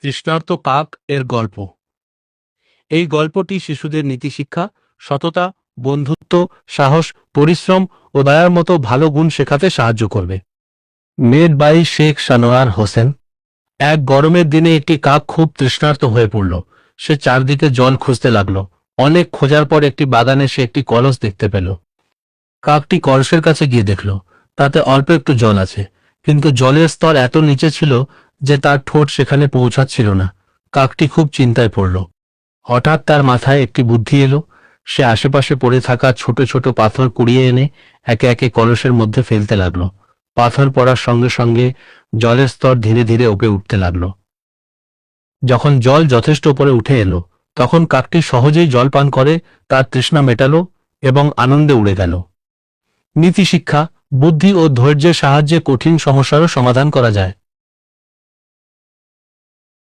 তৃষ্ণার্ত কাক এর গল্প। এই গল্পটি শিশুদের নীতিশিক্ষা, সততা, বন্ধুত্ব, সাহস, পরিশ্রম ও দয়ার মতো ভালো গুণ শেখাতে সাহায্য করবে। Made by Sheikh Sanowar Hossain. এক গরমের দিনে একটি কাক খুব তৃষ্ণার্ত হয়ে পড়ল। সে চারদিকে জল খুঁজতে লাগলো। অনেক খোঁজার পর একটি বাগানে সে একটি কলস দেখতে পেল। কাকটি কলসের কাছে গিয়ে দেখল তাতে অল্প একটু জল আছে, কিন্তু জলের স্তর এত নিচে ছিল যে তার ঠোঁট সেখানে পৌঁছাচ্ছিল না। কাকটি খুব চিন্তায় পড়ল। হঠাৎ তার মাথায় একটি বুদ্ধি এলো। সে আশেপাশে পড়ে থাকা ছোট ছোট পাথর কুড়িয়ে এনে একে একে কলসের মধ্যে ফেলতে লাগলো। পাথর পড়ার সঙ্গে সঙ্গে জলের স্তর ধীরে ধীরে উপরে উঠতে লাগলো। যখন জল যথেষ্ট উপরে উঠে এলো, তখন কাকটি সহজেই জল পান করে তার তৃষ্ণা মেটালো এবং আনন্দে উড়ে গেল। নীতিশিক্ষা: বুদ্ধি ও ধৈর্যের সাহায্যে কঠিন সমস্যারও সমাধান করা যায়।